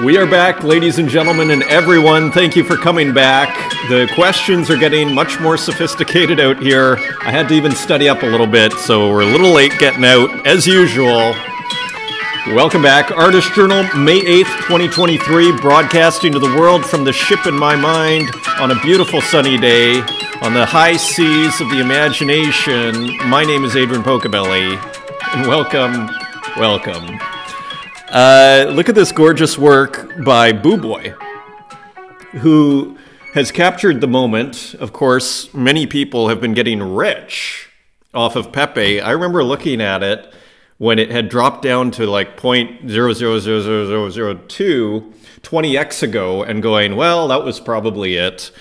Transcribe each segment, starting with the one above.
We are back, ladies and gentlemen, and everyone. Thank you for coming back. The questions are getting much more sophisticated out here. I had to even study up a little bit, so we're a little late getting out, as usual. Welcome back. Artist Journal, May 8th, 2023, broadcasting to the world from the ship in my mind on a beautiful sunny day on the high seas of the imagination. My name is Adrian Pocobelli, and welcome. Look at this gorgeous work by Boo Boy, who has captured the moment. Of course, many people have been getting rich off of Pepe. I remember looking at it when it had dropped down to like 0.000002 20x ago and going, well, that was probably it.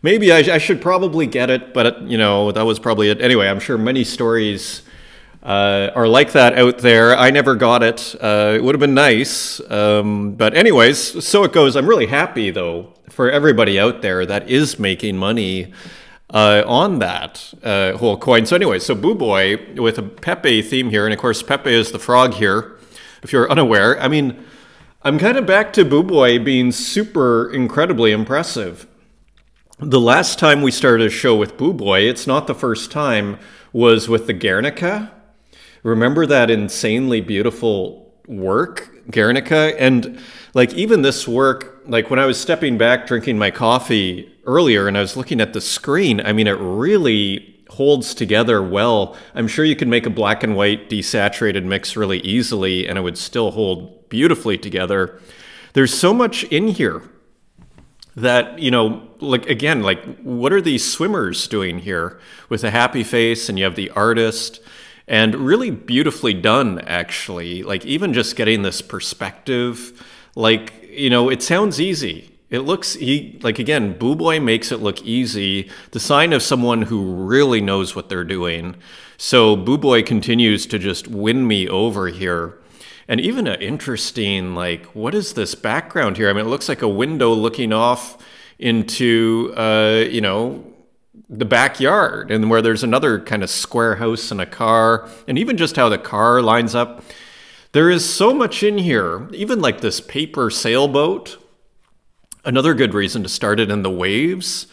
Maybe I should probably get it, but you know, that was probably it. Anyway, I'm sure many stories are like that out there. I never got it. It would have been nice. But anyways, so it goes. I'm really happy, though, for everybody out there that is making money on that whole coin. So anyway, so Boo Boy with a Pepe theme here. And of course, Pepe is the frog here, if you're unaware. I mean, I'm kind of back to Boo Boy being super incredibly impressive. The last time we started a show with Boo Boy, it's not the first time, was with the Guernica. Remember that insanely beautiful work, Guernica? And like even this work, like when I was stepping back drinking my coffee earlier and I was looking at the screen, I mean, it really holds together well. I'm sure you could make a black and white desaturated mix really easily and it would still hold beautifully together. There's so much in here that, you know, like, again, like what are these swimmers doing here with a happy face, and you have the artist. And really beautifully done, actually. Like, even just getting this perspective, like, you know, it sounds easy. It looks, like, again, Boo Boy makes it look easy. The sign of someone who really knows what they're doing. So Boo Boy continues to just win me over here. And even an interesting, like, what is this background here? I mean, it looks like a window looking off into, you know, the backyard, and where there's another kind of square house and a car, and even just how the car lines up. There is so much in here, even like this paper sailboat. Another good reason to start it in the waves.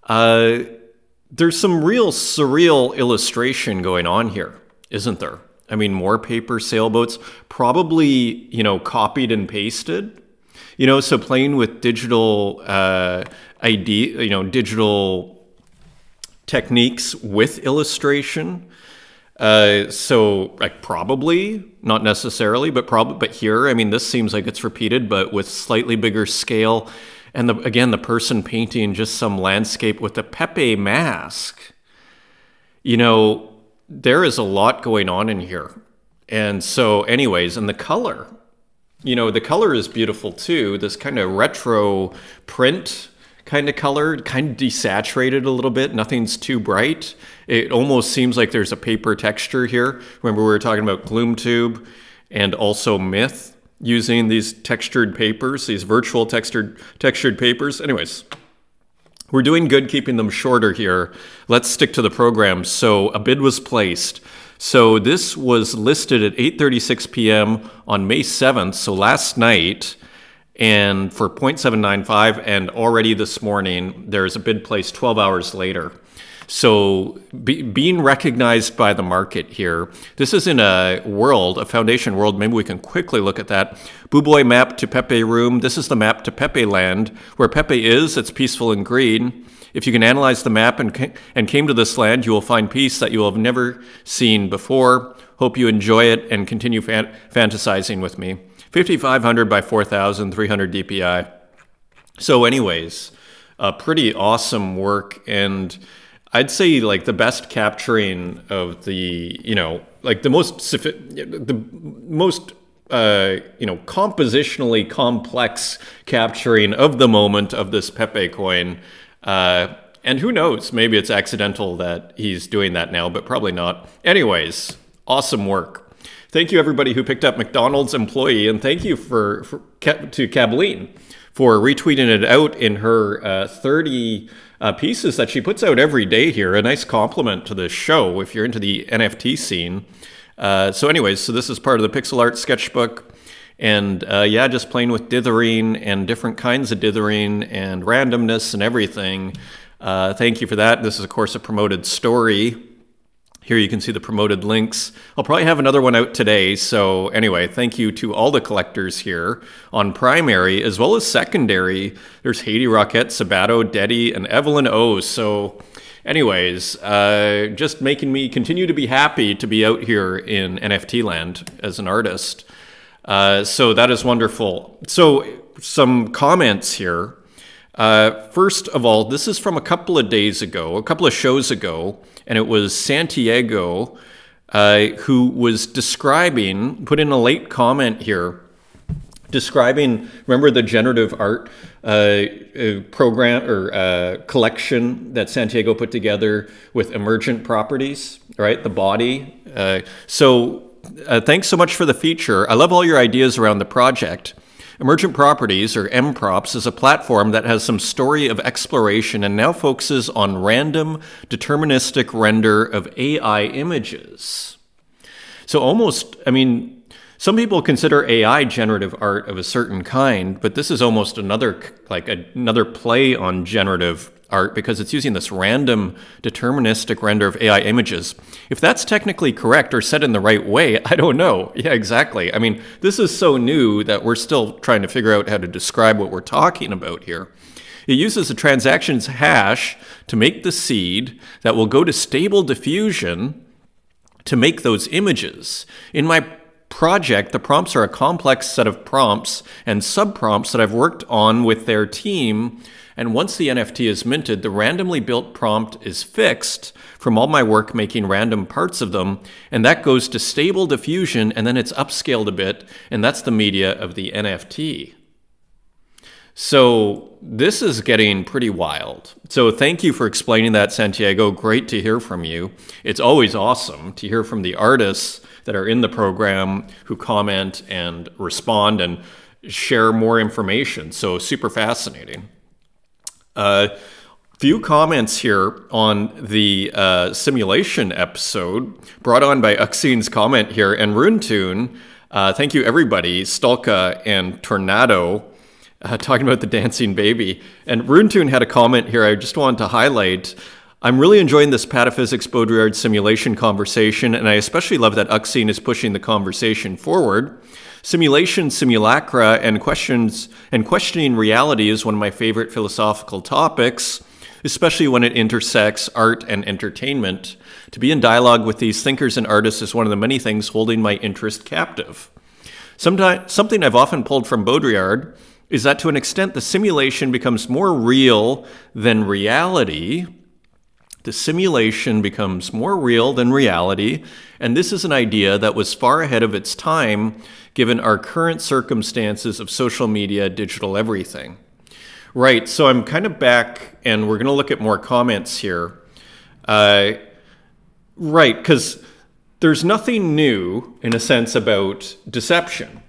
There's some real surreal illustration going on here, isn't there? I mean, more paper sailboats, probably, you know, copied and pasted. You know, so playing with digital digital techniques with illustration. So like probably, not necessarily, but here, I mean, this seems like it's repeated, but with slightly bigger scale. And again, the person painting just some landscape with a Pepe mask. You know, there is a lot going on in here. And so anyways, and the color, you know, the color is beautiful too. This kind of retro print kind of color, kind of desaturated a little bit. Nothing's too bright. It almost seems like there's a paper texture here. Remember we were talking about Gloom Tube and also Myth using these textured papers, these virtual textured papers. Anyways, we're doing good keeping them shorter here. Let's stick to the program. So a bid was placed. So this was listed at 8:36 p.m. on May 7th, so last night, and for 0.795, and already this morning there's a bid placed 12 hours later. So being recognized by the market here. This is in a world, a foundation world. Maybe we can quickly look at that. Boo Boy map to Pepe room. This is the map to Pepe land. Where Pepe is, it's peaceful and green. If you can analyze the map and came to this land, you will find peace that you will have never seen before. Hope you enjoy it and continue fantasizing with me. 5,500 by 4,300 DPI. So anyways, pretty awesome work, and I'd say like the best capturing of the, you know, like the most compositionally complex capturing of the moment of this Pepe coin. And who knows, maybe it's accidental that he's doing that now, but probably not. Anyways, awesome work. Thank you, everybody who picked up McDonald's employee, and thank you to Kathleen for retweeting it out in her 30 pieces that she puts out every day here. A nice compliment to the show if you're into the NFT scene. So anyways, so this is part of the pixel art sketchbook. And yeah, just playing with dithering and different kinds of dithering and randomness and everything. Thank you for that. This is, of course, a promoted story. Here you can see the promoted links. I'll probably have another one out today. So anyway, thank you to all the collectors here on primary as well as secondary. There's Haiti Rocket, Sabato, Deddy, and Evelyn O. So anyways, just making me continue to be happy to be out here in NFT land as an artist. So that is wonderful. So some comments here. First of all, this is from a couple of days ago, a couple of shows ago, and it was Santiago who was describing, put in a late comment here, describing, remember the generative art program or collection that Santiago put together with emergent properties, right? The body. Thanks so much for the feature. I love all your ideas around the project. Emergent Properties, or MProps, is a platform that has some story of exploration and now focuses on random, deterministic render of AI images. So almost, I mean, some people consider AI generative art of a certain kind, but this is almost another play on generative art because it's using this random deterministic render of AI images. If that's technically correct or said in the right way, I don't know. Yeah, exactly. I mean, this is so new that we're still trying to figure out how to describe what we're talking about here. It uses a transactions hash to make the seed that will go to stable diffusion to make those images. In my project, the prompts are a complex set of prompts and subprompts that I've worked on with their team. And once the NFT is minted, the randomly built prompt is fixed from all my work making random parts of them, and that goes to stable diffusion, and then it's upscaled a bit, and that's the media of the NFT. So this is getting pretty wild. So thank you for explaining that, Santiago. Great to hear from you. It's always awesome to hear from the artists that are in the program who comment and respond and share more information. So super fascinating. Few comments here on the simulation episode brought on by Uxine's comment here and Runetoon. Thank you everybody, Stulka and Tornado, talking about the dancing baby. And Runetoon had a comment here I just wanted to highlight. I'm really enjoying this pataphysics Baudrillard simulation conversation, and I especially love that Uxine is pushing the conversation forward. Simulation, simulacra, and questioning reality is one of my favorite philosophical topics, especially when it intersects art and entertainment. To be in dialogue with these thinkers and artists is one of the many things holding my interest captive. Something I've often pulled from Baudrillard is that to an extent the simulation becomes more real than reality. The simulation becomes more real than reality, and this is an idea that was far ahead of its time given our current circumstances of social media, digital everything. Right, so I'm kind of back, and we're going to look at more comments here. Right, because there's nothing new, in a sense, about deception,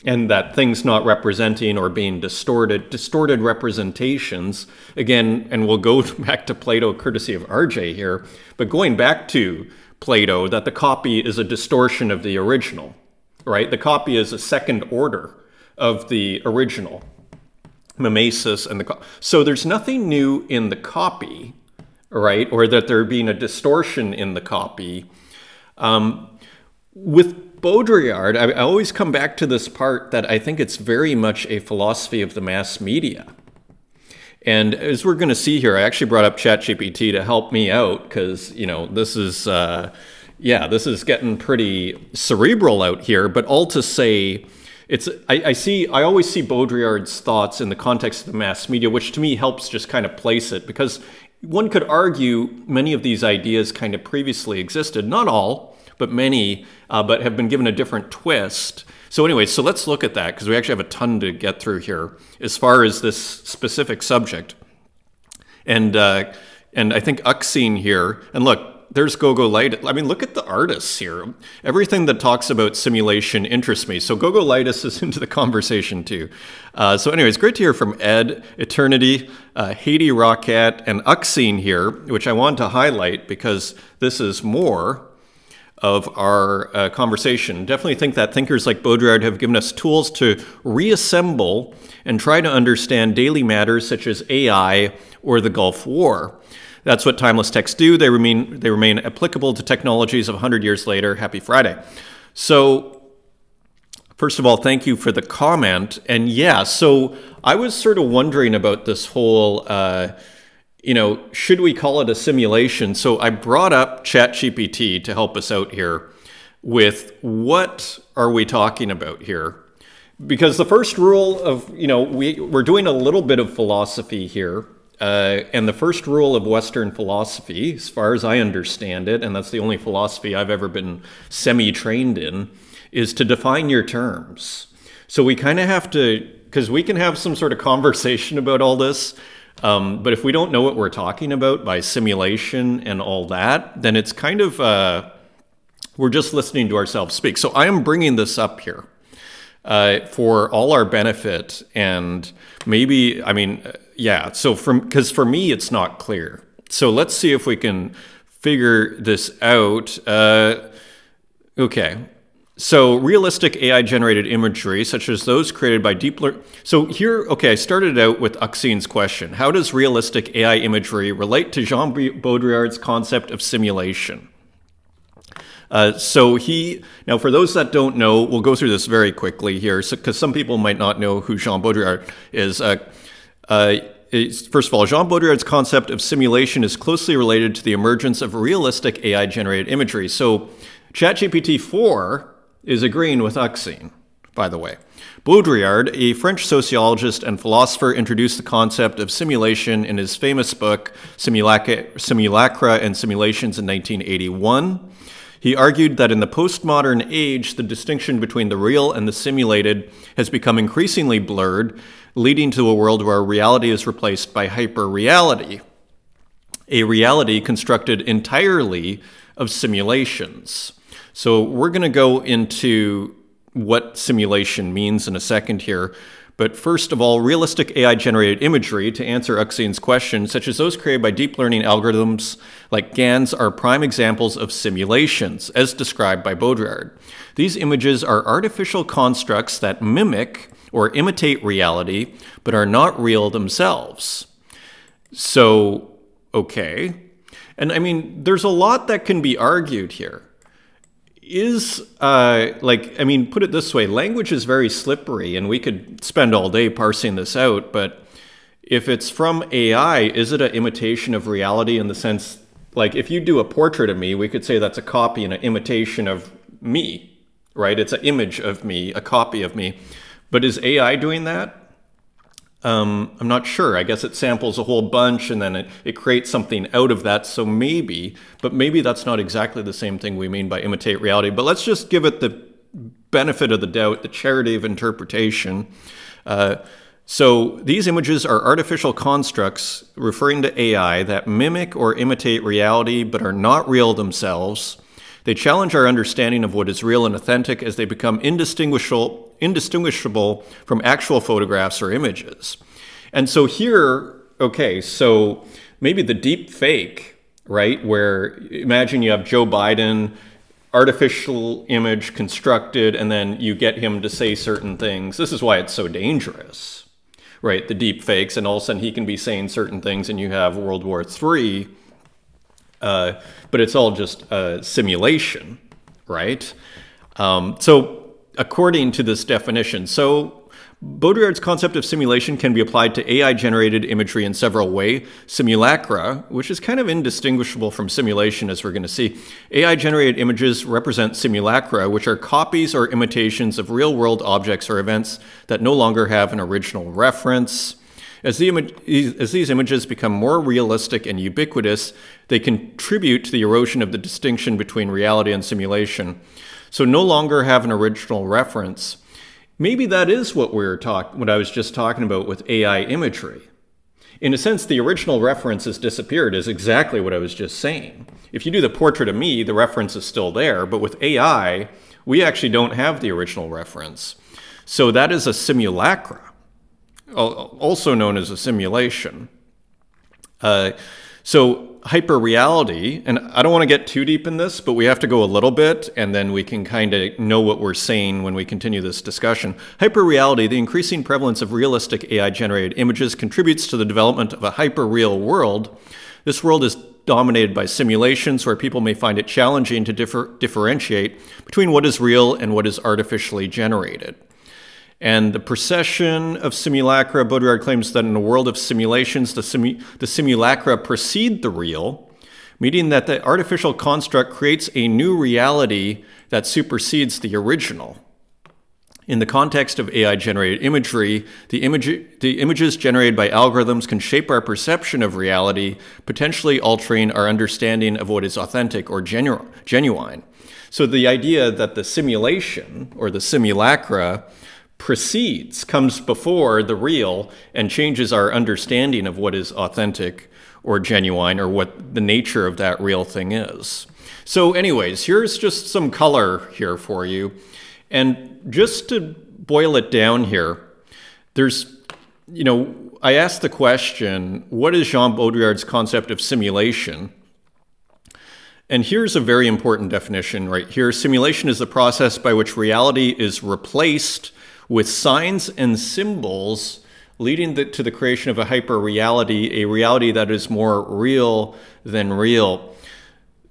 and that things not representing or being distorted representations. Again, and we'll go back to Plato courtesy of RJ here, but going back to Plato, that the copy is a distortion of the original, right? The copy is a second order of the original, mimesis and so there's nothing new in the copy, right? Or that there being a distortion in the copy. With Baudrillard, I always come back to this part that I think it's very much a philosophy of the mass media. And as we're going to see here, I actually brought up ChatGPT to help me out because, you know, this is, yeah, this is getting pretty cerebral out here. But all to say, I always see Baudrillard's thoughts in the context of the mass media, which to me helps just kind of place it, because one could argue many of these ideas kind of previously existed, not all, but many, but have been given a different twist. So anyway, so let's look at that, because we actually have a ton to get through here as far as this specific subject. And I think Uxine here, and look, there's Gogo Light. I mean, look at the artists here. Everything that talks about simulation interests me. So Gogo Lightus is into the conversation too. So anyways, great to hear from Ed, Eternity, Haiti Rocket, and Uxine here, which I want to highlight because this is more. of our conversation. Definitely think that thinkers like Baudrillard have given us tools to reassemble and try to understand daily matters such as AI or the Gulf War. That's what timeless texts do. They remain applicable to technologies of 100 years later. Happy Friday. So, first of all, thank you for the comment. And yeah, so I was sort of wondering about this whole, should we call it a simulation? So I brought up ChatGPT to help us out here with what are we talking about here? Because the first rule of, we're doing a little bit of philosophy here. And the first rule of Western philosophy, as far as I understand it, and that's the only philosophy I've ever been semi-trained in, is to define your terms. So we kind of have to, because we can have some sort of conversation about all this, but if we don't know what we're talking about by simulation and all that, then it's kind of, we're just listening to ourselves speak. So I am bringing this up here for all our benefit, and maybe, so because for me, it's not clear. So let's see if we can figure this out. Okay. So realistic AI-generated imagery, such as those created by deep learning. So here, okay, I started out with Uxine's question. How does realistic AI imagery relate to Jean Baudrillard's concept of simulation? Now for those that don't know, we'll go through this very quickly here, because some people might not know who Jean Baudrillard is. First of all, Jean Baudrillard's concept of simulation is closely related to the emergence of realistic AI-generated imagery. So ChatGPT 4 is agreeing with Uxine, by the way. Baudrillard, a French sociologist and philosopher, introduced the concept of simulation in his famous book, Simulacra and Simulations in 1981. He argued that in the postmodern age, the distinction between the real and the simulated has become increasingly blurred, leading to a world where reality is replaced by hyper-reality, a reality constructed entirely of simulations. So we're going to go into what simulation means in a second here. But first of all, realistic AI-generated imagery, to answer Uxine's question, such as those created by deep learning algorithms like GANs, are prime examples of simulations, as described by Baudrillard. These images are artificial constructs that mimic or imitate reality, but are not real themselves. So, okay. And I mean, there's a lot that can be argued here. Put it this way, language is very slippery, and we could spend all day parsing this out, but if it's from AI, is it an imitation of reality in the sense, like if you do a portrait of me, we could say that's a copy and an imitation of me, right? It's an image of me, a copy of me. But is AI doing that? I'm not sure. I guess it samples a whole bunch and then it creates something out of that. So maybe, but maybe that's not exactly the same thing we mean by imitate reality. But let's just give it the benefit of the doubt, the charity of interpretation. So these images are artificial constructs referring to AI that mimic or imitate reality but are not real themselves. They challenge our understanding of what is real and authentic as they become indistinguishable from actual photographs or images. And so here, okay, so maybe the deep fake, right, where imagine you have Joe Biden, artificial image constructed, and then you get him to say certain things. This is why it's so dangerous, right, the deep fakes, and all of a sudden he can be saying certain things and you have World War III, but it's all just a simulation, right? So according to this definition, so Baudrillard's concept of simulation can be applied to AI-generated imagery in several ways. Simulacra, which is kind of indistinguishable from simulation, as we're going to see. AI-generated images represent simulacra, which are copies or imitations of real-world objects or events that no longer have an original reference. As these images become more realistic and ubiquitous, they contribute to the erosion of the distinction between reality and simulation. So no longer have an original reference. Maybe that is what what I was just talking about with AI imagery. In a sense, the original reference has disappeared, is exactly what I was just saying. If you do the portrait of me, the reference is still there, but with AI, we actually don't have the original reference. So that is a simulacra, also known as a simulation. So hyperreality, and I don't want to get too deep in this, but we have to go a little bit, and then we can kind of know what we're saying when we continue this discussion. Hyperreality, the increasing prevalence of realistic AI-generated images, contributes to the development of a hyperreal world. This world is dominated by simulations where people may find it challenging to differentiate between what is real and what is artificially generated. And the procession of simulacra, Baudrillard claims that in a world of simulations, the simulacra precede the real, meaning that the artificial construct creates a new reality that supersedes the original. In the context of AI-generated imagery, the images generated by algorithms can shape our perception of reality, potentially altering our understanding of what is authentic or genuine. So the idea that the simulation, or the simulacra, comes before the real and changes our understanding of what is authentic or genuine or what the nature of that real thing is. So anyways, here's just some color here for you. And just to boil it down here, there's, I asked the question, what is Jean Baudrillard's concept of simulation? And here's a very important definition right here. Simulation is the process by which reality is replaced with signs and symbols leading to the creation of a hyperreality, a reality that is more real than real.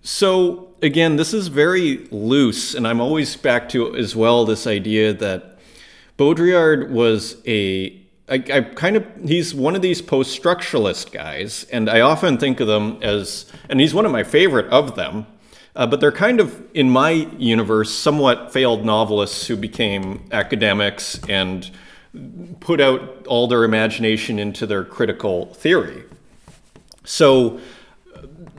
So again, this is very loose, and I'm always back to as well this idea that Baudrillard was he's one of these post-structuralist guys, and I often think of them as, and he's one of my favorite of them, but they're kind of, in my universe, somewhat failed novelists who became academics and put out all their imagination into their critical theory. So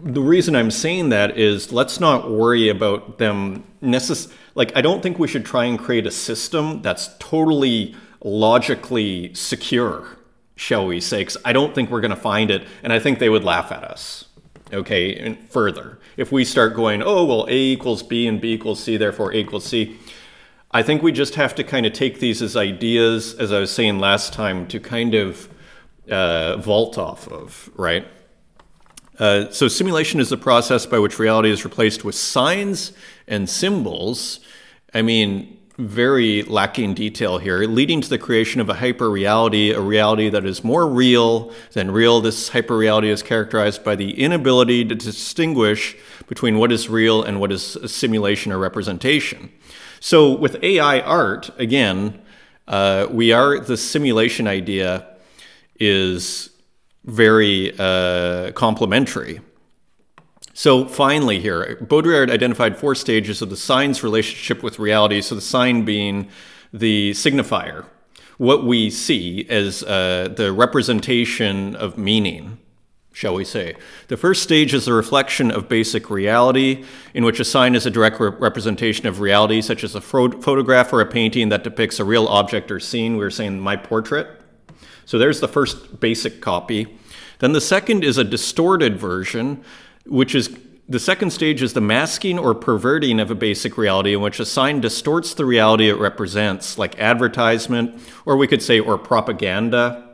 the reason I'm saying that is, let's not worry about them I don't think we should try and create a system that's totally logically secure, shall we say, because I don't think we're going to find it, and I think they would laugh at us. Okay, and further, if we start going, oh, well, A equals B and B equals C, therefore A equals C, I think we just have to kind of take these as ideas, as I was saying last time, to kind of vault off of, right? So simulation is the process by which reality is replaced with signs and symbols. I mean, very lacking detail here, leading to the creation of a hyperreality, a reality that is more real than real. This hyperreality is characterized by the inability to distinguish between what is real and what is a simulation or representation. So with AI art, again, the simulation idea is very complementary. So finally here, Baudrillard identified 4 stages of the sign's relationship with reality. So the sign being the signifier, what we see as the representation of meaning, shall we say. The first stage is the reflection of basic reality, in which a sign is a direct representation of reality, such as a photograph or a painting that depicts a real object or scene. We were saying my portrait. So there's the first basic copy. Then the second is a distorted version, the second stage is the masking or perverting of a basic reality, in which a sign distorts the reality it represents, like advertisement, or we could say, or propaganda,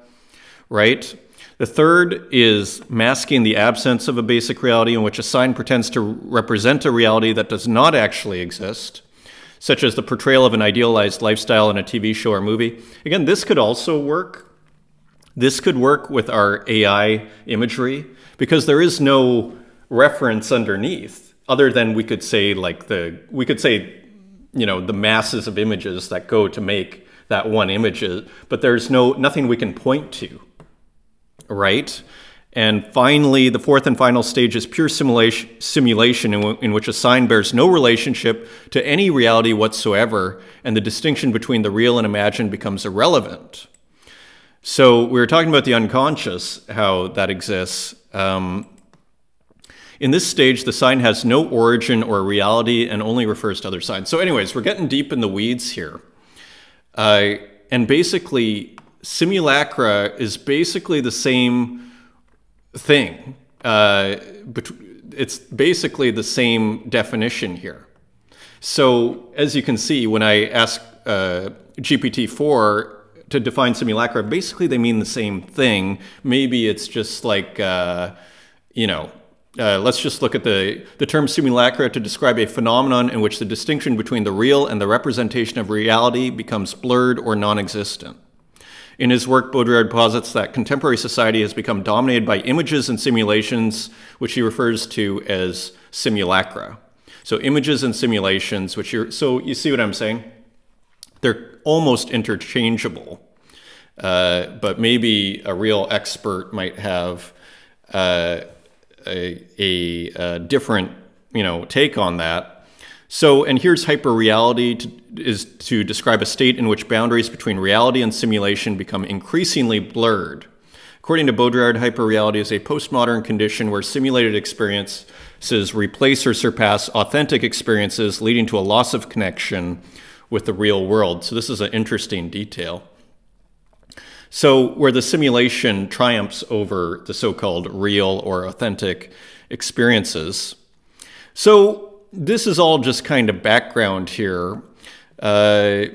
right? The third is masking the absence of a basic reality, in which a sign pretends to represent a reality that does not actually exist, such as the portrayal of an idealized lifestyle in a TV show or movie. Again, this could also work. This could work with our AI imagery, because there is no reference underneath, other than we could say the masses of images that go to make that one image, but there's nothing we can point to, right? And finally, the fourth and final stage is pure simulation in which a sign bears no relationship to any reality whatsoever, and the distinction between the real and imagined becomes irrelevant. So we were talking about the unconscious, how that exists. In this stage, the sign has no origin or reality and only refers to other signs. So anyways, we're getting deep in the weeds here. And basically, simulacra is basically the same thing. It's basically the same definition here. So as you can see, when I ask GPT-4 to define simulacra, basically they mean the same thing. Maybe it's just like let's just look at the term simulacra to describe a phenomenon in which the distinction between the real and the representation of reality becomes blurred or non-existent. In his work, Baudrillard posits that contemporary society has become dominated by images and simulations, which he refers to as simulacra. So images and simulations, so you see what I'm saying? They're almost interchangeable, but maybe a real expert might have a different, take on that. So, and here's hyperreality is to describe a state in which boundaries between reality and simulation become increasingly blurred. According to Baudrillard, hyperreality is a postmodern condition where simulated experiences replace or surpass authentic experiences, leading to a loss of connection with the real world. So this is an interesting detail. So where the simulation triumphs over the so-called real or authentic experiences. So this is all just kind of background here. Yeah.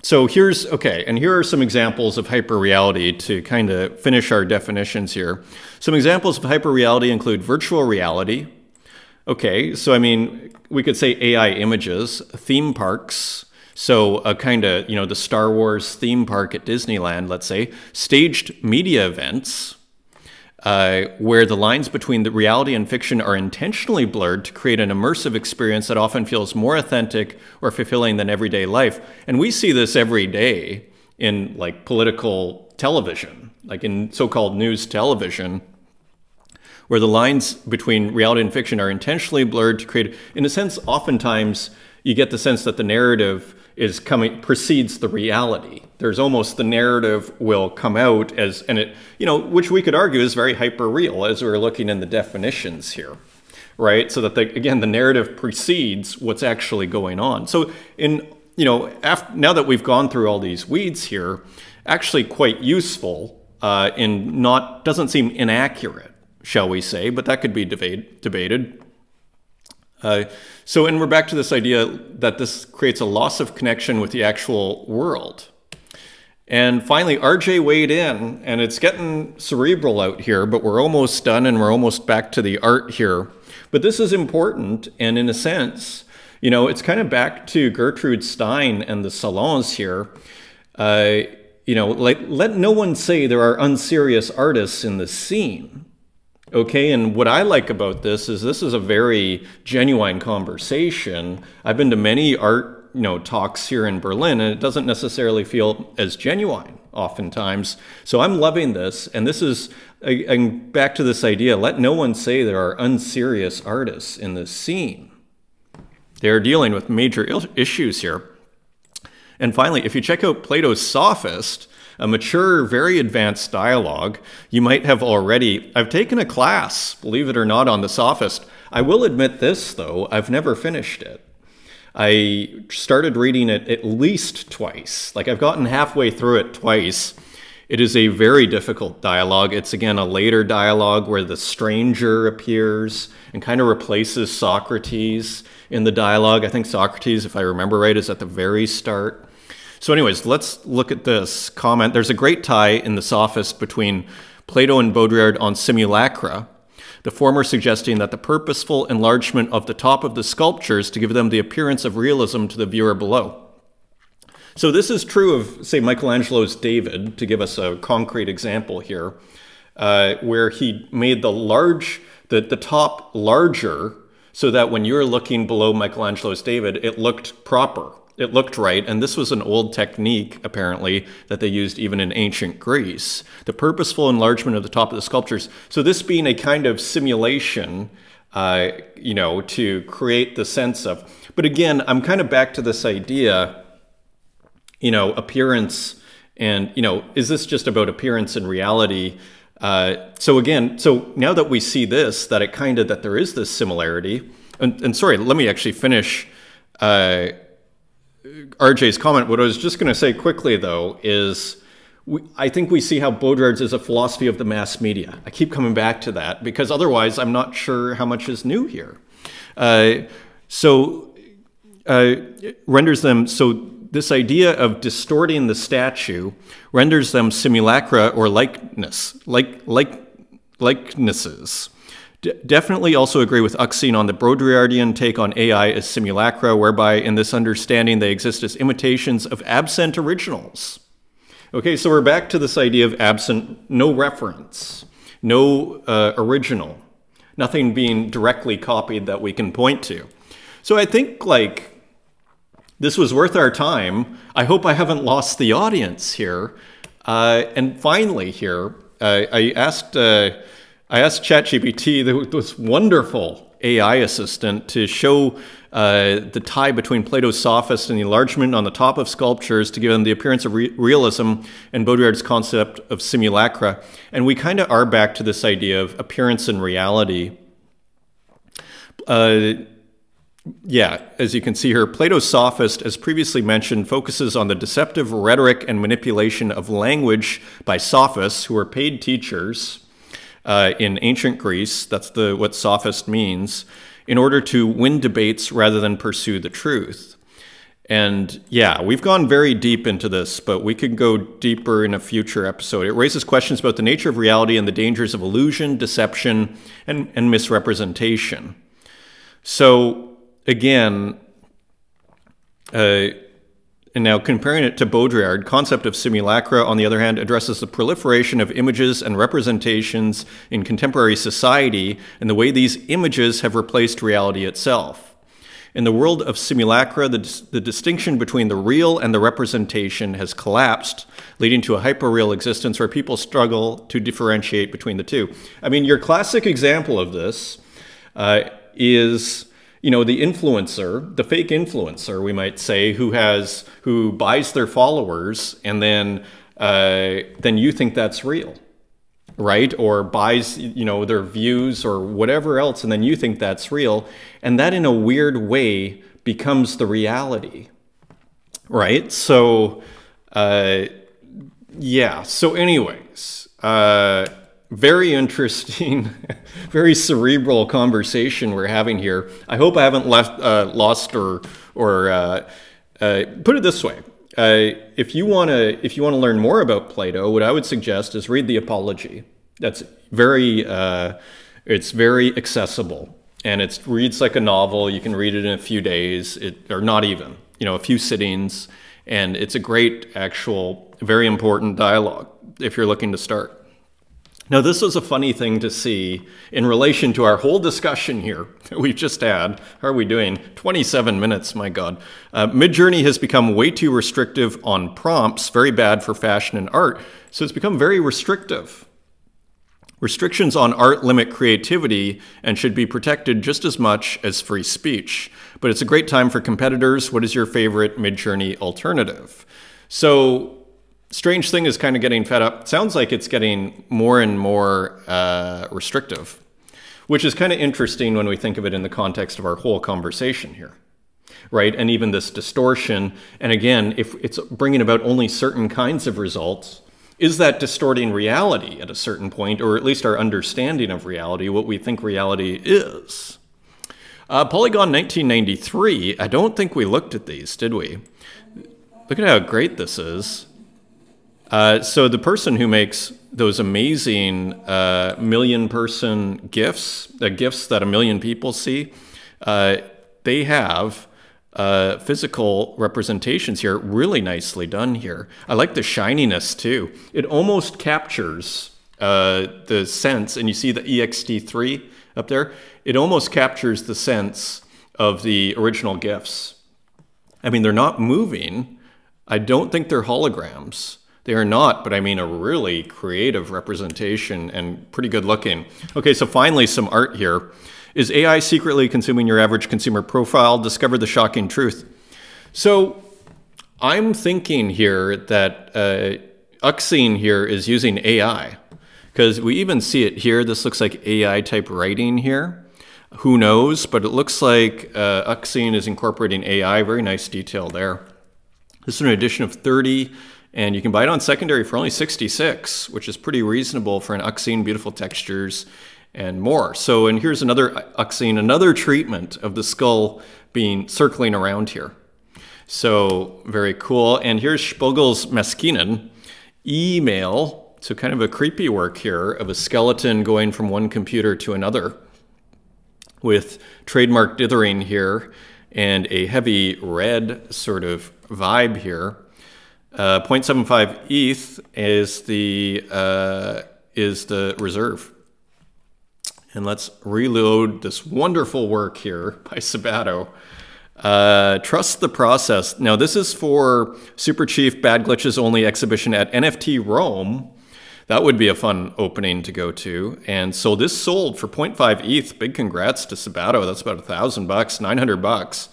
So and here are some examples of hyperreality to kind of finish our definitions here. Some examples of hyperreality include virtual reality. Okay, so I mean, we could say AI images, theme parks, so a kind of, the Star Wars theme park at Disneyland, let's say, staged media events, where the lines between the reality and fiction are intentionally blurred to create an immersive experience that often feels more authentic or fulfilling than everyday life. And we see this every day in like political television, like in so-called news television, where the lines between reality and fiction are intentionally blurred to create, in a sense, oftentimes you get the sense that the narrative precedes the reality. There's almost the narrative will come out as, and it, which we could argue is very hyper-real as we're looking in the definitions here, right? So that, again, the narrative precedes what's actually going on. So now that we've gone through all these weeds here, actually quite useful doesn't seem inaccurate, shall we say, but that could be debated. And we're back to this idea that this creates a loss of connection with the actual world. And finally, RJ weighed in, and it's getting cerebral out here, but we're almost done and we're almost back to the art here. But this is important, and in a sense, it's kind of back to Gertrude Stein and the salons here. Let no one say there are unserious artists in the scene. Okay, and what I like about this is a very genuine conversation. I've been to many art, talks here in Berlin, and it doesn't necessarily feel as genuine oftentimes. So I'm loving this, and this is back to this idea, let no one say there are unserious artists in this scene. They're dealing with major issues here. And finally, if you check out Plato's Sophist, a mature, very advanced dialogue, you might have already... I've taken a class, believe it or not, on the Sophist. I will admit this, though, I've never finished it. I started reading it at least twice. Like, I've gotten halfway through it twice. It is a very difficult dialogue. It's, again, a later dialogue where the stranger appears and kind of replaces Socrates in the dialogue. I think Socrates, if I remember right, is at the very start. So anyways, let's look at this comment. There's a great tie in the Sophist between Plato and Baudrillard on simulacra, the former suggesting that the purposeful enlargement of the top of the sculptures to give them the appearance of realism to the viewer below. So this is true of, say, Michelangelo's David, to give us a concrete example here, where he made the top larger so that when you're looking below Michelangelo's David, it looked proper. It looked right, and this was an old technique, apparently, that they used even in ancient Greece. The purposeful enlargement of the top of the sculptures. So this being a kind of simulation, to create the sense of... But again, I'm kind of back to this idea, appearance, and, is this just about appearance and reality? So now that we see this, that there is this similarity, and sorry, let me actually finish... RJ's comment. What I was just going to say quickly, though, is I think we see how Baudrillard's is a philosophy of the mass media. I keep coming back to that because otherwise I'm not sure how much is new here. It renders them, so this idea of distorting the statue renders them simulacra or likenesses. Definitely also agree with Uxine on the Baudrillardian take on AI as simulacra, whereby in this understanding they exist as imitations of absent originals. Okay, so we're back to this idea of absent, no reference, no original, nothing being directly copied that we can point to. So I think, like, this was worth our time. I hope I haven't lost the audience here. And finally here, I asked ChatGPT, this wonderful AI assistant, to show the tie between Plato's sophist and the enlargement on the top of sculptures to give them the appearance of realism and Baudrillard's concept of simulacra. And we kind of are back to this idea of appearance and reality. Yeah, as you can see here, Plato's sophist, as previously mentioned, focuses on the deceptive rhetoric and manipulation of language by sophists, who are paid teachers in ancient Greece. That's what sophist means, in order to win debates rather than pursue the truth. And yeah, we've gone very deep into this, but we could go deeper in a future episode. It raises questions about the nature of reality and the dangers of illusion, deception, and misrepresentation. So again, and now comparing it to Baudrillard, concept of simulacra, on the other hand, addresses the proliferation of images and representations in contemporary society and the way these images have replaced reality itself. In the world of simulacra, the distinction between the real and the representation has collapsed, leading to a hyperreal existence where people struggle to differentiate between the two. I mean, your classic example of this is, you know, the influencer, the fake influencer, we might say, who buys their followers, and then you think that's real, right? Or buys, you know, their views or whatever else, and then you think that's real, and that in a weird way becomes the reality, right? So, yeah. So, anyways. Very interesting, very cerebral conversation we're having here. I hope I haven't lost or put it this way. If you want to learn more about Plato, what I would suggest is read the Apology. That's it's very accessible, and it reads like a novel. You can read it in a few days, or not even, you know, a few sittings, and it's a great, actual, very important dialogue if you're looking to start. Now, this was a funny thing to see in relation to our whole discussion here that we've just had. How are we doing? 27 minutes, my God. Midjourney has become way too restrictive on prompts, very bad for fashion and art. So it's become very restrictive. Restrictions on art limit creativity and should be protected just as much as free speech. But it's a great time for competitors. What is your favorite Midjourney alternative? So, Strange Thing is kind of getting fed up. Sounds like it's getting more and more restrictive, which is kind of interesting when we think of it in the context of our whole conversation here, right? And even this distortion. And again, if it's bringing about only certain kinds of results, is that distorting reality at a certain point, or at least our understanding of reality, what we think reality is? Polygon 1993, I don't think we looked at these, did we? Look at how great this is. So the person who makes those amazing million-person GIFs, GIFs that a million people see, they have physical representations here, really nicely done here. I like the shininess too. It almost captures the sense, and you see the ext3 up there, it almost captures the sense of the original GIFs. I mean, they're not moving. I don't think they're holograms. They are not, but I mean a really creative representation and pretty good looking. Okay, so finally some art here. Is AI secretly consuming your average consumer profile? Discover the shocking truth. So I'm thinking here that Uxine here is using AI, because we even see it here. This looks like AI type writing here. Who knows, but it looks like Uxine is incorporating AI. Very nice detail there. This is an edition of 30. And you can buy it on secondary for only 66, which is pretty reasonable for an Uxine, beautiful textures and more. So, and here's another Uxine, another treatment of the skull being circling around here. So very cool. And here's Spiegel's Maskinen, email. So kind of a creepy work here of a skeleton going from one computer to another with trademark dithering here and a heavy red sort of vibe here. 0.75 ETH is the reserve. And let's reload this wonderful work here by Sabato. Trust the process. Now this is for Super Chief Bad Glitches Only exhibition at NFT Rome. That would be a fun opening to go to. And so this sold for 0.5 ETH. Big congrats to Sabato. That's about $1,000 bucks, $900.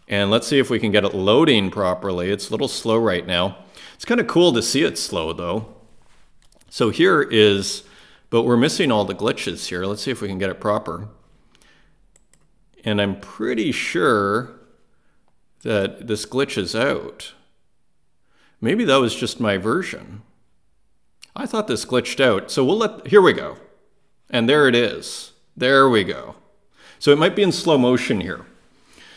And let's see if we can get it loading properly. It's a little slow right now. It's kind of cool to see it slow though. So here is, but we're missing all the glitches here. Let's see if we can get it proper. And I'm pretty sure that this glitches out. Maybe that was just my version. I thought this glitched out. So here we go. And there it is. There we go. So it might be in slow motion here.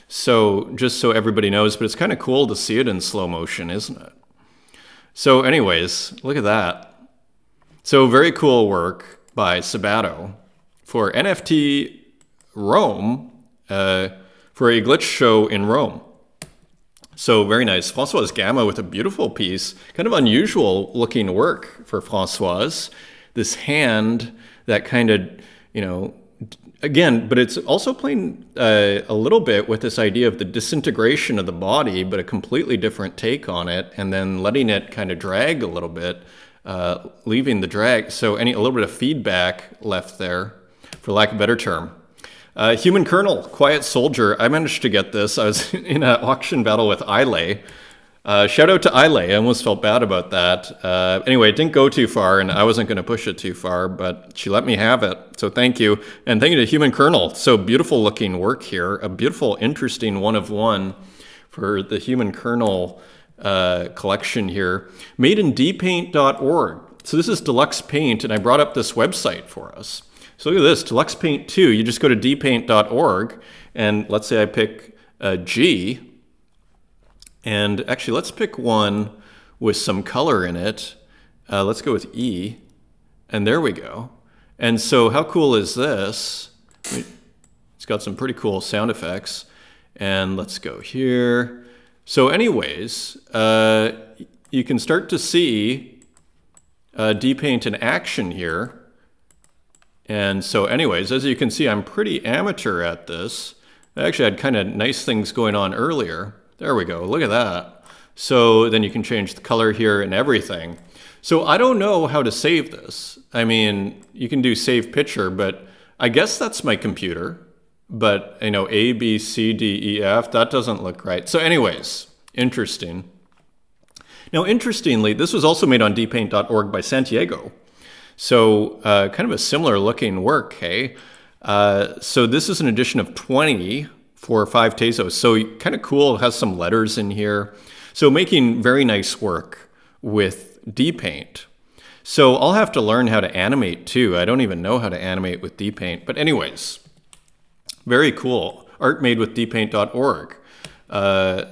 So just so everybody knows, but it's kind of cool to see it in slow motion, isn't it? So anyways, look at that. So very cool work by Sabato for NFT Rome, for a glitch show in Rome. So very nice. Françoise Gamma with a beautiful piece, kind of unusual looking work for Françoise. This hand that kind of, you know, again, but it's also playing a little bit with this idea of the disintegration of the body, but a completely different take on it, and then letting it kind of drag a little bit, leaving the drag. So a little bit of feedback left there, for lack of a better term. Human Kernel, Quiet Soldier. I managed to get this. I was in an auction battle with Ile. Shout out to Ile. I almost felt bad about that. Anyway, it didn't go too far, and I wasn't going to push it too far, but she let me have it. So thank you. And thank you to Human Kernel. So beautiful looking work here. A beautiful, interesting one of one for the Human Kernel collection here. Made in dpaint.org. So this is Deluxe Paint, and I brought up this website for us. So look at this, Deluxe Paint 2. You just go to dpaint.org, and let's say I pick G. And actually, let's pick one with some color in it. Let's go with E. And there we go. And so how cool is this? It's got some pretty cool sound effects. And let's go here. So anyways, you can start to see dpaint in action here. And so anyways, as you can see, I'm pretty amateur at this. I actually had kind of nice things going on earlier. There we go, look at that. So then you can change the color here and everything. So I don't know how to save this. I mean, you can do save picture, but I guess that's my computer. But you know, A, B, C, D, E, F, that doesn't look right. So anyways, interesting. Now, interestingly, this was also made on dpaint.org by Santiago. So kind of a similar looking work, hey? So this is an edition of 20 for 5 Tezos. So kind of cool, it has some letters in here. So making very nice work with dpaint. So I'll have to learn how to animate too. I don't even know how to animate with dpaint. But anyways, very cool. Art made with dpaint.org.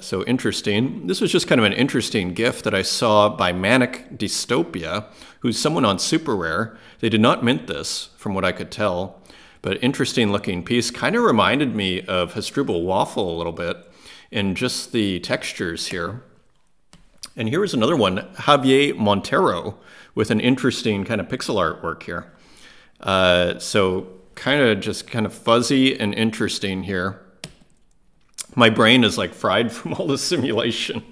So interesting. This was just kind of an interesting gift that I saw by Manic Dystopia, who's someone on Super Rare. They did not mint this, from what I could tell, but interesting looking piece. Kind of reminded me of Hasdrubal Waffle a little bit in just the textures here. And here is another one, Javier Montero, with an interesting kind of pixel artwork here. So kind of fuzzy and interesting here. My brain is like fried from all the simulation.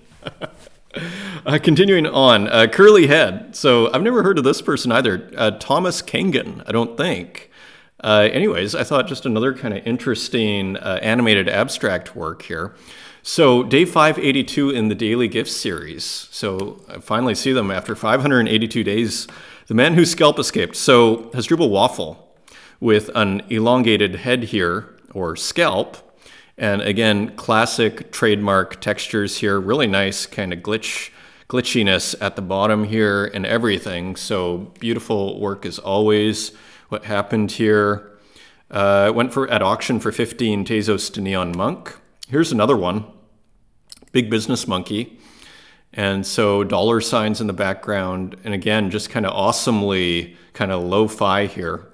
Continuing on, Curly Head. So I've never heard of this person either. Thomas Kangan, I don't think. Anyways, I thought just another kind of interesting animated abstract work here. So day 582 in the Daily Gifts series. So I finally see them after 582 days. The Man Whose Scalp Escaped. So Hasdrubal Waffle with an elongated head here, or scalp. And again, classic trademark textures here. Really nice kind of glitchiness at the bottom here and everything. So beautiful work as always. What happened here? Went at auction for 15 Tezos to Neon Monk. Here's another one. Big business monkey. And so dollar signs in the background. And again, just kind of awesomely kind of lo-fi here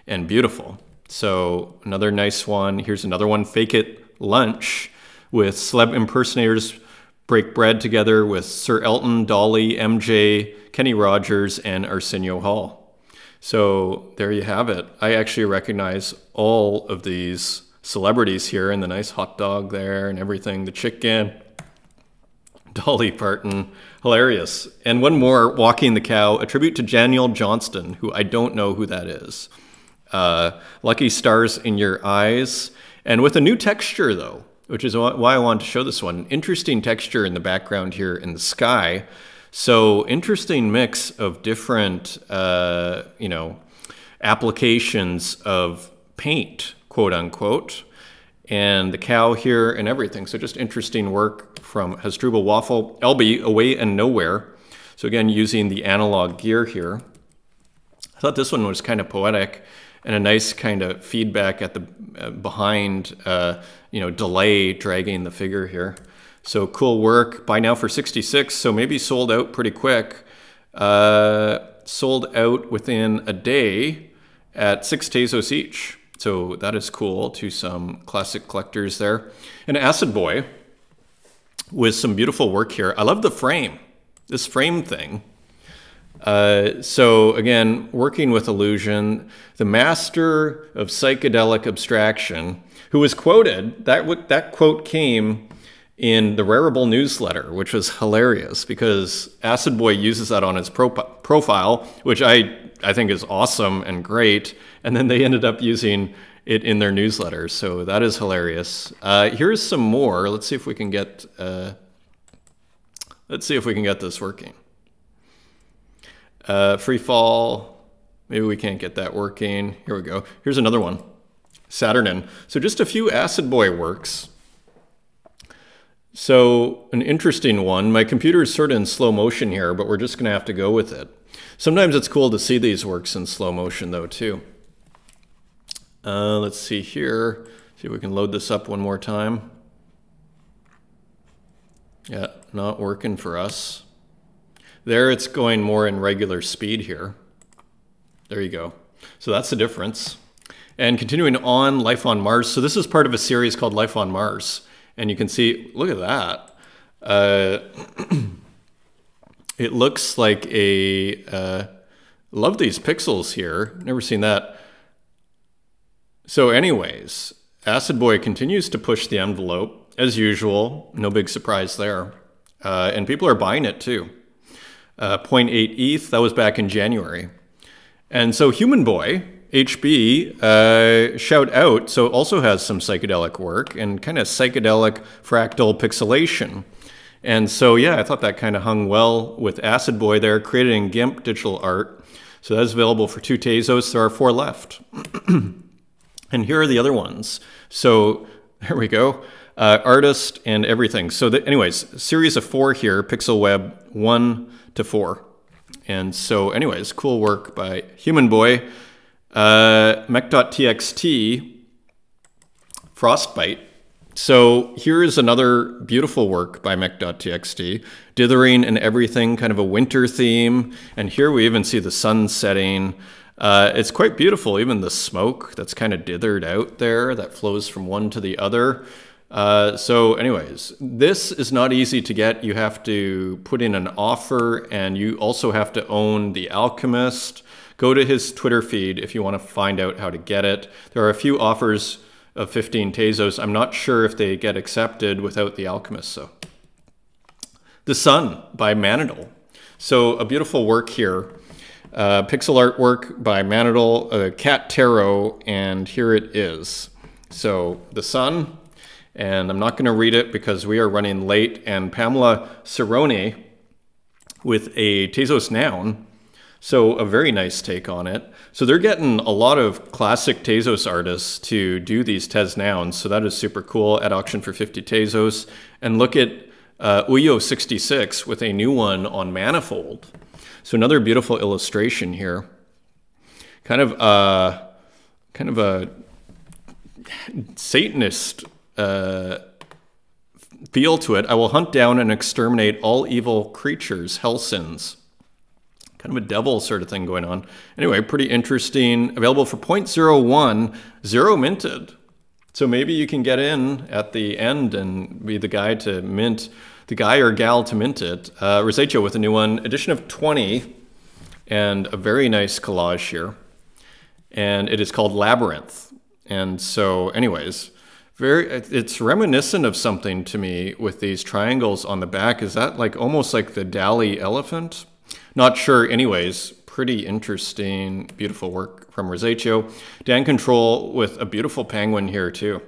and beautiful. So another nice one. Here's another one, Fake It Lunch, with celeb impersonators break bread together with Sir Elton, Dolly, MJ, Kenny Rogers, and Arsenio Hall. So there you have it. I actually recognize all of these celebrities here, and the nice hot dog there and everything, the chicken, Dolly Parton, hilarious. And one more, Walking the Cow, a tribute to Daniel Johnston, who I don't know who that is. Lucky Stars in Your Eyes, and with a new texture though, which is why I wanted to show this one. Interesting texture in the background here in the sky. So interesting mix of different, you know, applications of paint, quote unquote, and the cow here and everything. So just interesting work from Hasdrubal Waffle, LB, Away and Nowhere. So again, using the analog gear here. I thought this one was kind of poetic and a nice kind of feedback at the behind, you know, delay dragging the figure here. So cool work. Buy now for 66. So maybe sold out pretty quick. Sold out within a day at 6 Tezos each. So that is cool to some classic collectors there. And Acid Boy with some beautiful work here. I love the frame, this frame thing. So again, working with illusion, the master of psychedelic abstraction, who was quoted, that quote came in the Rarible newsletter, which was hilarious because Acid Boy uses that on his profile, which I think is awesome and great. And then they ended up using it in their newsletter. So that is hilarious. Here's some more. Let's see if we can get, this working. Free Fall, maybe we can't get that working. Here we go. Here's another one, Saturnin. So just a few Acid Boy works. So an interesting one. My computer is sort of in slow motion here, but we're just going to have to go with it. Sometimes it's cool to see these works in slow motion though too. Let's see here. See if we can load this up one more time. Yeah, not working for us. There it's going more in regular speed here. There you go. So that's the difference. And continuing on, Life on Mars. So this is part of a series called Life on Mars. And you can see, look at that. It looks like a, love these pixels here. Never seen that. So anyways, Acid Boy continues to push the envelope as usual. No big surprise there. And people are buying it too. 0.8 ETH, that was back in January. And so Human Boy, HB, shout out, so also has some psychedelic work and kind of psychedelic fractal pixelation. And so, yeah, I thought that kind of hung well with Acid Boy there, created in GIMP digital art. So that's available for 2 Tezos. There are 4 left. And here are the other ones. So there we go. Artist and everything. So anyways, series of 4 here, Pixel Web 1 to 4. And so anyways, cool work by Human Boy. Mech.txt, Frostbite. So here's another beautiful work by Mech.txt, dithering and everything, kind of a winter theme. And here we even see the sun setting. It's quite beautiful, even the smoke that's kind of dithered out there that flows from one to the other. So anyways, this is not easy to get. You have to put in an offer and you also have to own The Alchemist. Go to his Twitter feed if you want to find out how to get it. There are a few offers of 15 Tezos. I'm not sure if they get accepted without The Alchemist. So, The Sun by Manidal. So a beautiful work here. Pixel artwork by Manidal, Cat Tarot, and here it is. So The Sun, and I'm not going to read it because we are running late, and Pamela Cerrone with a Tezos Noun. So a very nice take on it. So they're getting a lot of classic Tezos artists to do these Tez Nouns. So that is super cool at auction for 50 Tezos. And look at Uyo66 with a new one on Manifold. So another beautiful illustration here. Kind of a Satanist feel to it. I will hunt down and exterminate all evil creatures, hellsins. Kind of a devil sort of thing going on. Anyway, pretty interesting. Available for 0.01, 0 minted. So maybe you can get in at the end and be the guy to mint, the guy or gal to mint it. Rosetto with a new one, edition of 20, and a very nice collage here. And it is called Labyrinth. And so anyways, it's reminiscent of something to me with these triangles on the back. Is that like almost like the Dali elephant? Not sure. Anyways, pretty interesting, beautiful work from Rosetto. Dan Control with a beautiful penguin here too.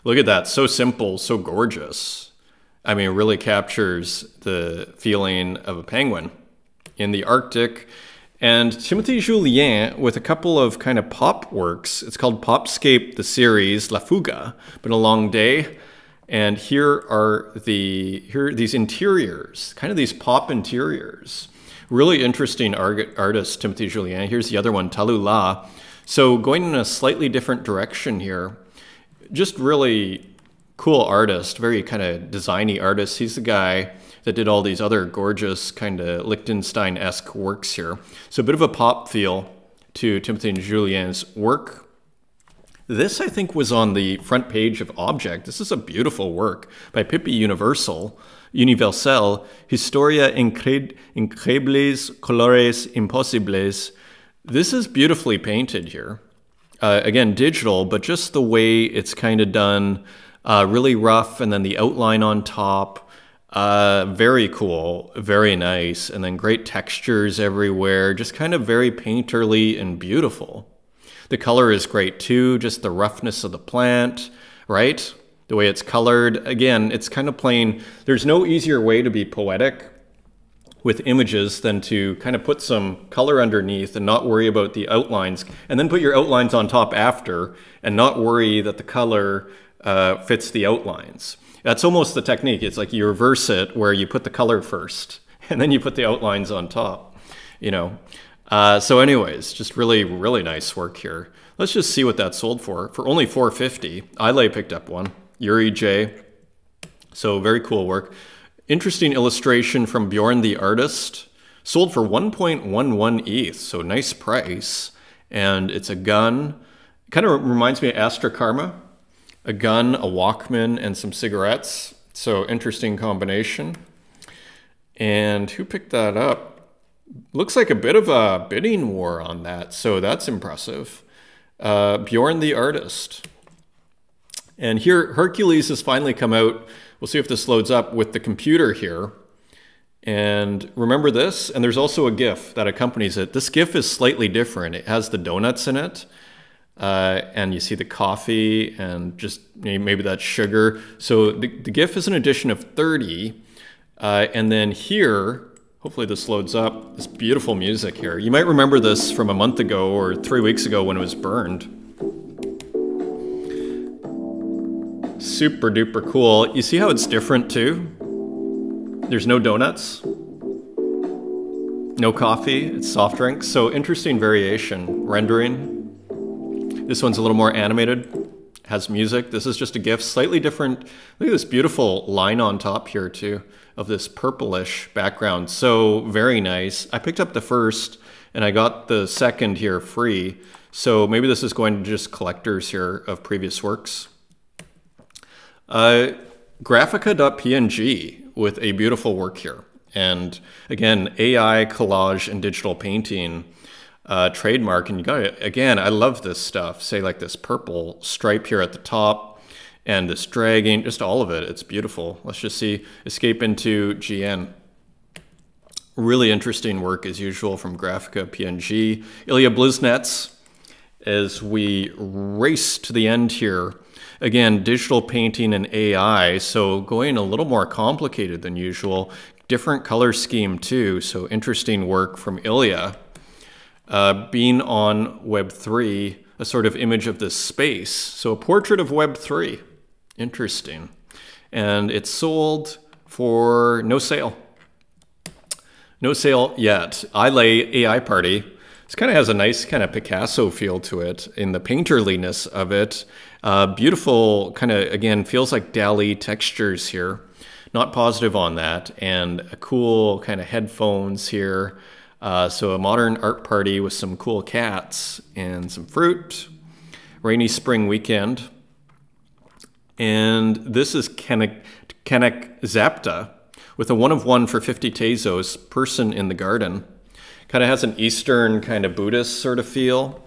Look at that, so simple, so gorgeous. I mean, it really captures the feeling of a penguin in the Arctic. And Timothy Julien with a couple of kind of pop works. It's called Popscape, the series, La Fuga, Been a Long Day. And here are these interiors, kind of these pop interiors. Really interesting artist, Timothy Julien. Here's the other one, Talula. So going in a slightly different direction here. Just really cool artist, very kind of designy artist. He's the guy that did all these other gorgeous kind of Liechtenstein-esque works here. So a bit of a pop feel to Timothy Julien's work. This, I think, was on the front page of Object. This is a beautiful work by Pippi Universelle, Historia Increíbles Colores Imposibles. This is beautifully painted here. Again, digital, but just the way it's kind of done, really rough, and then the outline on top. Very cool, very nice, and then great textures everywhere, just kind of very painterly and beautiful. The color is great too, just the roughness of the plant, right? The way it's colored. Again, it's kind of plain. There's no easier way to be poetic with images than to kind of put some color underneath and not worry about the outlines, and then put your outlines on top after and not worry that the color fits the outlines. That's almost the technique. It's like you reverse it where you put the color first and then you put the outlines on top, you know. So anyways, just really, really nice work here. Let's just see what that sold for only $4.50. Ile picked up one, Yuri J. So very cool work. Interesting illustration from Bjorn the artist. Sold for 1.11 ETH, so nice price. And it's a gun. Kind of reminds me of Astra Karma. A gun, a Walkman, and some cigarettes. So interesting combination. And who picked that up? Looks like a bit of a bidding war on that, so that's impressive. Bjorn the artist. And here, Hercules has finally come out. We'll see if this loads up with the computer here. And remember this? And there's also a GIF that accompanies it. This GIF is slightly different. It has the donuts in it. And you see the coffee and just maybe that's sugar. So the GIF is an edition of 30. And then here, hopefully this loads up, this beautiful music here. You might remember this from a month ago or 3 weeks ago when it was burned. Super duper cool. You see how it's different too? There's no donuts, no coffee, it's soft drinks. So interesting variation, rendering. This one's a little more animated, has music. This is just a GIF, slightly different. Look at this beautiful line on top here too, of this purplish background. So very nice. I picked up the first and I got the second here free. So maybe this is going to just collectors here of previous works. Graphica.png with a beautiful work here. And again, AI, collage, and digital painting trademark. And you got it. Again, I love this stuff. Say like this purple stripe here at the top and this dragging, just all of it. It's beautiful. Let's just see, escape into GN. Really interesting work as usual from Graphica PNG. Ilya Bliznets, as we race to the end here. Again, digital painting and AI, so going a little more complicated than usual. Different color scheme too, so interesting work from Ilya. Being on Web3, a sort of image of this space. So a portrait of Web3. Interesting. And it's sold for no sale. No sale yet. Ile AI Party. This kind of has a nice kind of Picasso feel to it in the painterliness of it. Beautiful, kind of, again, feels like Dali textures here. Not positive on that. And a cool kind of headphones here. So a modern art party with some cool cats and some fruit. Rainy spring weekend. And this is Kanek Zapta with a 1 of 1 for 50 Tezos, person in the garden. Kind of has an Eastern kind of Buddhist sort of feel.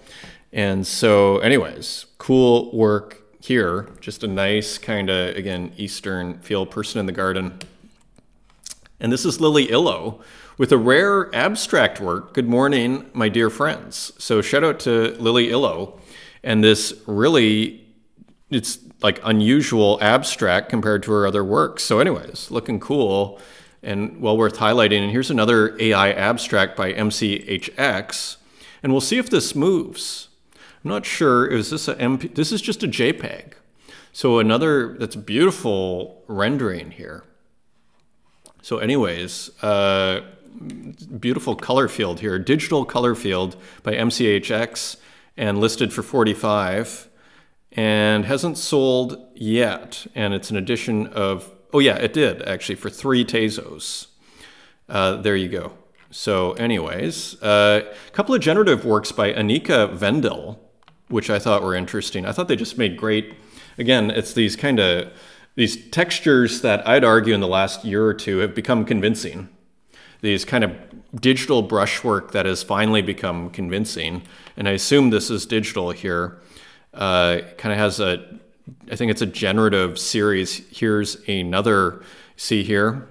And so anyways, cool work here. Just a nice kind of, again, Eastern feel, person in the garden. And this is Lily Illo with a rare abstract work, Good Morning, My Dear Friends. So shout out to Lily Illo. And this really, it's like unusual abstract compared to her other works. So anyways, looking cool and well worth highlighting. And here's another AI abstract by MCHX. And we'll see if this moves. I'm not sure, is this a MP? This is just a JPEG. So another, that's beautiful rendering here. So anyways, beautiful color field here, digital color field by MCHX and listed for 45 and hasn't sold yet. And it's an edition of, oh yeah, it did actually for 3 Tezos. There you go. So anyways, a couple of generative works by Anika Vendel, which I thought were interesting. I thought they just made great, again, it's these kind of, these textures that I'd argue in the last year or two have become convincing. These kind of digital brushwork that has finally become convincing. And I assume this is digital here. Kind of has a, I think it's a generative series. Here's another, see here.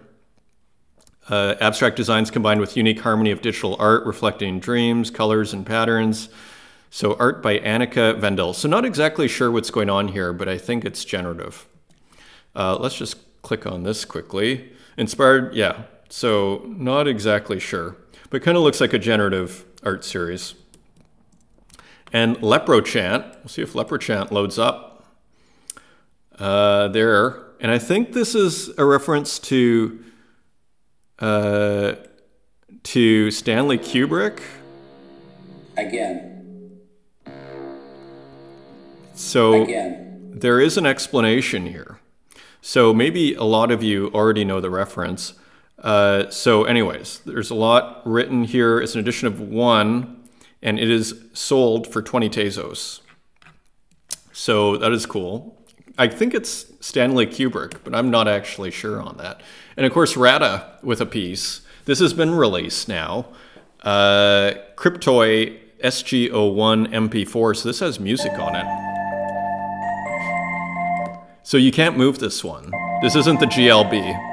Abstract designs combined with unique harmony of digital art, reflecting dreams, colors, and patterns. So art by Anika Vendel. So not exactly sure what's going on here, but I think it's generative. Let's just click on this quickly. Inspired, yeah. So not exactly sure, but kind of looks like a generative art series. And Leprochant, we'll see if Leprochant loads up. There, and I think this is a reference to Stanley Kubrick. Again. So there is an explanation here. So maybe a lot of you already know the reference. So anyways, there's a lot written here. It's an edition of 1, and it is sold for 20 Tezos. So that is cool. I think it's Stanley Kubrick, but I'm not actually sure on that. And of course, Rada with a piece. This has been released now. Cryptoy SG01 MP4, so this has music on it. So you can't move this one. This isn't the GLB.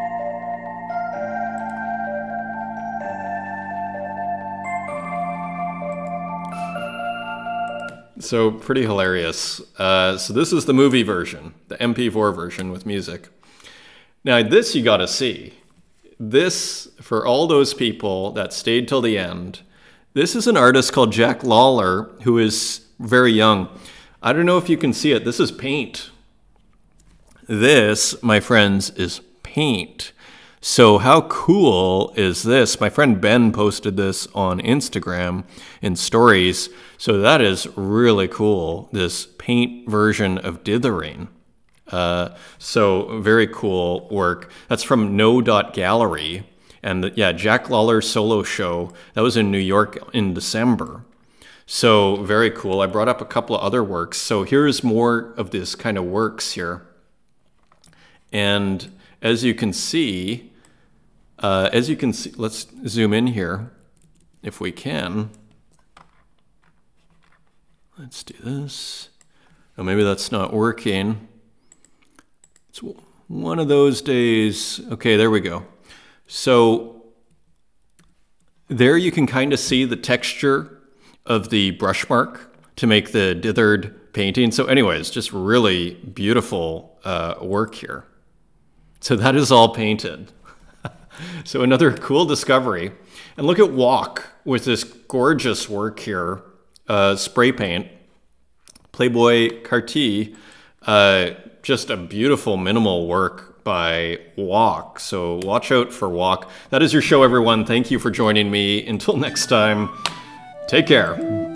So pretty hilarious. So this is the movie version, the MP4 version with music. Now this you gotta see. This, for all those people that stayed till the end, this is an artist called Jack Lawler, who is very young. I don't know if you can see it. This is paint. This, my friends, is paint. So how cool is this? My friend Ben posted this on Instagram in stories. So that is really cool, this paint version of Dithering. So very cool work. That's from No.Gallery. And yeah, Jack Lawler's solo show, that was in New York in December. So very cool. I brought up a couple of other works. So here's more of this kind of works here. And as you can see, let's zoom in here if we can. Let's do this. Oh, maybe that's not working. It's one of those days. Okay, there we go. So there you can kind of see the texture of the brush mark to make the dithered painting. So anyways, just really beautiful work here. So that is all painted. So another cool discovery. And look at Walk with this gorgeous work here, spray paint. Playboy Cartier, just a beautiful minimal work by Walk. So watch out for Walk. That is your show, everyone. Thank you for joining me. Until next time, take care.